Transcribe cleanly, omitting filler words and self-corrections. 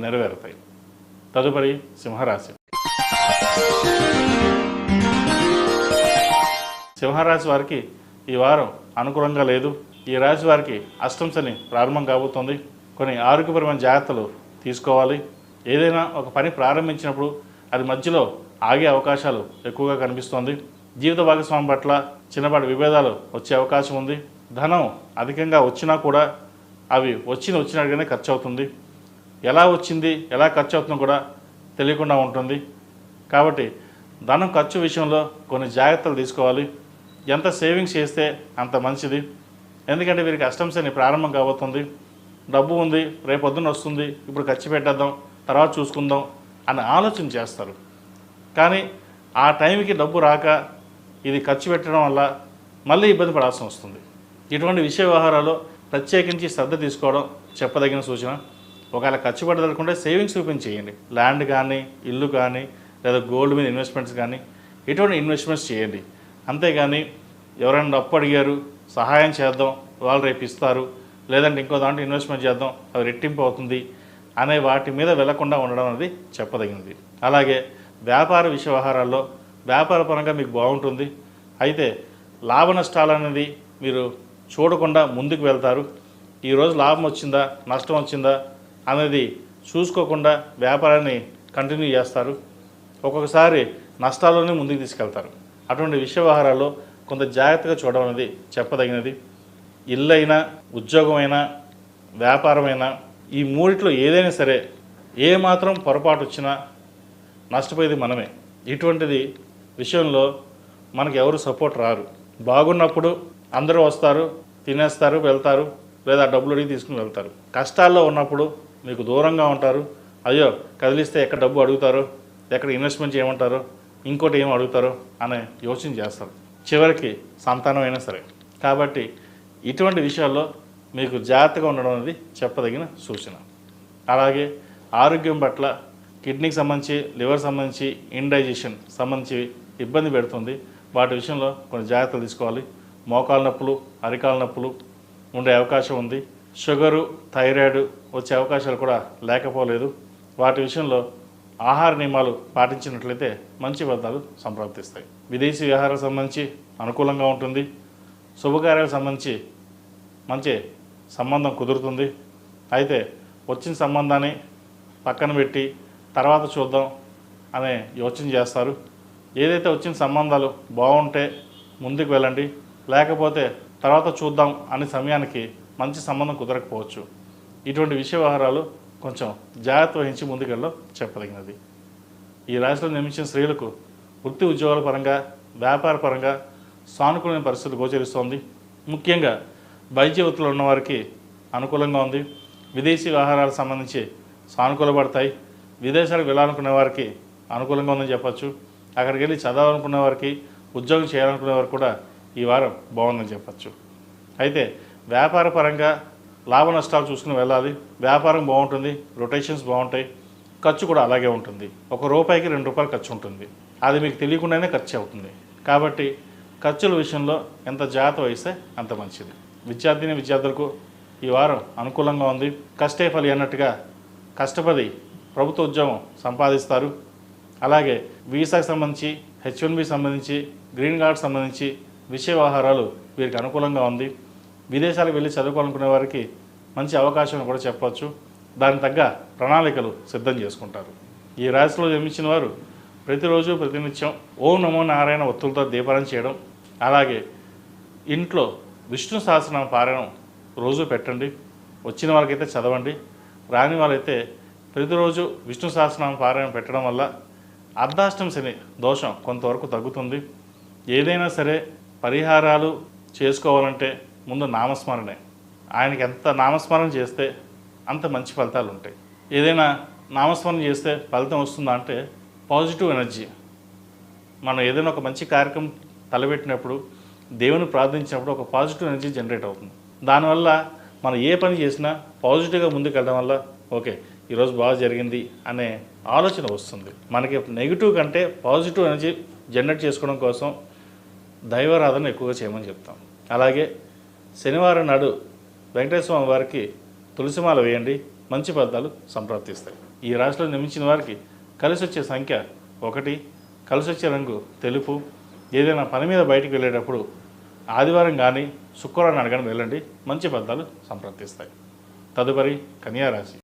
నెరవేరుతాయి. తదుపరి సింహరాశి. సింహరాశి వారికి ఈ వారం అనుకూలంగా లేదు. ఈ రాశి వారికి అష్టమ శని ప్రారంభం కాబోతుంది. కొన్ని ఆరోగ్యపరమైన జాగ్రత్తలు తీసుకోవాలి. ఏదైనా ఒక పని ప్రారంభించినప్పుడు అది మధ్యలో ఆగే అవకాశాలు ఎక్కువగా కనిపిస్తోంది. జీవిత భాగస్వామి పట్ల చిన్నపాటి విభేదాలు వచ్చే అవకాశం ఉంది. ధనం అధికంగా వచ్చినా కూడా అవి వచ్చినట్టుగానే ఖర్చు అవుతుంది. ఎలా వచ్చింది ఎలా ఖర్చు అవుతుందో కూడా తెలియకుండా ఉంటుంది. కాబట్టి ధనం ఖర్చు విషయంలో కొన్ని జాగ్రత్తలు తీసుకోవాలి. ఎంత సేవింగ్స్ చేస్తే అంత మంచిది. ఎందుకంటే వీరికి అష్టమ శని ప్రారంభం కాబోతుంది. డబ్బు ఉంది, రేపొద్దున వస్తుంది, ఇప్పుడు ఖర్చు పెట్టేద్దాం, తర్వాత చూసుకుందాం అని ఆలోచన చేస్తారు. కానీ ఆ టైంకి డబ్బు రాక ఇది ఖర్చు పెట్టడం వల్ల మళ్ళీ ఇబ్బంది పడాల్సి వస్తుంది. ఇటువంటి విషయ వ్యవహారాల్లో ప్రత్యేకించి శ్రద్ధ తీసుకోవడం చెప్పదగిన సూచన. ఒకవేళ ఖర్చు పెట్టదలుకుంటే సేవింగ్స్ చేయండి. ల్యాండ్ కానీ, ఇల్లు కానీ, లేదా గోల్డ్ మీద ఇన్వెస్ట్మెంట్స్ కానీ ఇటువంటి ఇన్వెస్ట్మెంట్స్ చేయండి. అంతేగాని ఎవరైనా అప్పు అడిగారు సహాయం చేద్దాం, వాళ్ళు రేపు ఇస్తారు, లేదంటే ఇంకో దాంట్లో ఇన్వెస్ట్మెంట్ చేద్దాం అది రెట్టింపు అవుతుంది అనే వాటి మీద వెళ్లకుండా ఉండడం అనేది చెప్పదగినది. అలాగే వ్యాపార విషయ వ్యవహారాల్లో వ్యాపార పరంగా మీకు బాగుంటుంది. అయితే లాభ నష్టాలు అనేది మీరు చూడకుండా ముందుకు వెళ్తారు. ఈరోజు లాభం వచ్చిందా నష్టం వచ్చిందా అనేది చూసుకోకుండా వ్యాపారాన్ని కంటిన్యూ చేస్తారు. ఒక్కొక్కసారి నష్టాల్లోనే ముందుకు తీసుకెళ్తారు. అటువంటి విషయ వ్యవహారాల్లో కొంత జాగ్రత్తగా చూడడం అనేది చెప్పదగినది. ఇల్లైనా, ఉద్యోగమైనా, వ్యాపారమైనా ఈ మూడిట్లో ఏదైనా సరే ఏ మాత్రం పొరపాటు వచ్చినా నష్టపోయేది మనమే. ఇటువంటిది విషయంలో మనకు ఎవరు సపోర్ట్ రారు. బాగున్నప్పుడు అందరూ వస్తారు, తినేస్తారు, వెళ్తారు, లేదా డబ్బులు అడిగి తీసుకుని వెళ్తారు. కష్టాల్లో ఉన్నప్పుడు మీకు దూరంగా ఉంటారు. అయ్యో కదిలిస్తే ఎక్కడ డబ్బు అడుగుతారో, ఎక్కడ ఇన్వెస్ట్మెంట్ చేయమంటారో, ఇంకోటి ఏం అడుగుతారో అనే యోచన చేస్తారు. చివరికి సంతానం అయినా సరే. కాబట్టి ఇటువంటి విషయాల్లో మీకు జాగ్రత్తగా ఉండడం అనేది చెప్పదగిన సూచన. అలాగే ఆరోగ్యం పట్ల కిడ్నీకి సంబంధించి, లివర్ సంబంధించి, ఇండైజెషన్ సంబంధించి ఇబ్బంది పెడుతుంది. వాటి విషయంలో కొన్ని జాగ్రత్తలు తీసుకోవాలి. మోకాలు నొప్పులు, అరికాల నొప్పులు ఉండే అవకాశం ఉంది. షుగరు, థైరాయిడ్ వచ్చే అవకాశాలు కూడా లేకపోలేదు. వాటి విషయంలో ఆహార నియమాలు పాటించినట్లయితే మంచి ఫలితాలు సంప్రాప్తిస్తాయి. విదేశీ వ్యవహారాలకు సంబంధించి అనుకూలంగా ఉంటుంది. శుభకార్యాలకు సంబంధించి మంచి సంబంధం కుదురుతుంది. అయితే వచ్చిన సంబంధాన్ని పక్కన పెట్టి తర్వాత చూద్దాం అనే యోచన చేస్తారు. ఏదైతే వచ్చిన సంబంధాలు బాగుంటే ముందుకు వెళ్ళండి, లేకపోతే తర్వాత చూద్దాం అనే సమయానికి మంచి సంబంధం కుదరకపోవచ్చు. ఇటువంటి విషయ వ్యవహారాలు కొంచెం జాగ్రత్త వహించి ముందుకెళ్ళడం చెప్పదగినది. ఈ రాశిలో నిర్మించిన స్త్రీలకు వృత్తి ఉద్యోగాల పరంగా, వ్యాపార పరంగా సానుకూలమైన పరిస్థితులు గోచరిస్తోంది. ముఖ్యంగా వైద్య వృత్తిలో ఉన్నవారికి అనుకూలంగా ఉంది. విదేశీ వ్యవహారాలకు సంబంధించి సానుకూలపడతాయి. విదేశాలకు వెళ్ళాలనుకునే వారికి అనుకూలంగా ఉందని చెప్పచ్చు. అక్కడికి వెళ్ళి చదవాలనుకునే వారికి, ఉద్యోగం చేయాలనుకునే వారికి కూడా ఈ వారం బాగుందని చెప్పచ్చు. అయితే వ్యాపార పరంగా లాభ నష్టాలు చూసుకుని వెళ్ళాలి. వ్యాపారం బాగుంటుంది, రొటేషన్స్ బాగుంటాయి, ఖర్చు కూడా అలాగే ఉంటుంది. ₹1కి ₹2 ఖర్చు ఉంటుంది. అది మీకు తెలియకుండానే ఖర్చు అవుతుంది. కాబట్టి ఖర్చుల విషయంలో ఎంత జాగ్రత్త వహిస్తే అంత మంచిది. విద్యార్థులకు ఈ వారం అనుకూలంగా ఉంది. కష్టే ఫలి అన్నట్టుగా కష్టపడి ప్రభుత్వ ఉద్యోగం సంపాదిస్తారు. అలాగే వీసాకి సంబంధించి, H1B సంబంధించి, గ్రీన్ కార్డ్ సంబంధించి విషయ వ్యవహారాలు వీరికి అనుకూలంగా ఉంది. విదేశాలకు వెళ్ళి చదువుకోవాలనుకునే వారికి మంచి అవకాశం కూడా చెప్పవచ్చు. దానికి తగ్గ ప్రణాళికలు సిద్ధం చేసుకుంటారు. ఈ రాశిలో జన్మించిన వారు ప్రతిరోజు ప్రతినిత్యం ఓం నమో నారాయణ ఒత్తులతో దీపారాధన చేయడం, అలాగే ఇంట్లో విష్ణు సహస్రనామ పారాయణం రోజు పెట్టండి. వచ్చిన వాళ్ళకైతే చదవండి, రాని వాళ్ళైతే ప్రతిరోజు విష్ణు సహస్రనామ పారాయణం పెట్టడం వల్ల అర్ధాష్టమ శని దోషం కొంతవరకు తగ్గుతుంది. ఏదైనా సరే పరిహారాలు చేసుకోవాలంటే ముందు నామస్మరణే. ఆయనకి ఎంత నామస్మరణ చేస్తే అంత మంచి ఫలితాలు ఉంటాయి. ఏదైనా నామస్మరణ చేస్తే ఫలితం వస్తుందా అంటే పాజిటివ్ ఎనర్జీ. మనం ఏదైనా ఒక మంచి కార్యక్రమం తలపెట్టినప్పుడు, దేవుని ప్రార్థించినప్పుడు ఒక పాజిటివ్ ఎనర్జీ జనరేట్ అవుతుంది. దానివల్ల మనం ఏ పని చేసినా పాజిటివ్గా ముందుకు వెళ్ళడం వల్ల ఓకే ఈరోజు బాగా జరిగింది అనే ఆలోచన వస్తుంది. మనకి నెగిటివ్ కంటే పాజిటివ్ ఎనర్జీ జనరేట్ చేసుకోవడం కోసం దైవారాధన ఎక్కువగా చేయమని చెప్తాం. అలాగే శనివారం నాడు వెంకటేశ్వర స్వామి వారికి తులసిమాల వేయండి, మంచి ఫలితాలు సంప్రాప్తిస్తాయి. ఈ రాశిలో జన్మించిన వారికి కలిసి వచ్చే సంఖ్య 1, కలిసి వచ్చే రంగు తెలుపు. ఏదైనా పని మీద బయటికి వెళ్ళేటప్పుడు ఆదివారం కానీ శుక్రవారం నాడు కానీ వెళ్ళండి, మంచి ఫలితాలు సంప్రాప్తిస్తాయి. తదుపరి కన్యా రాశి.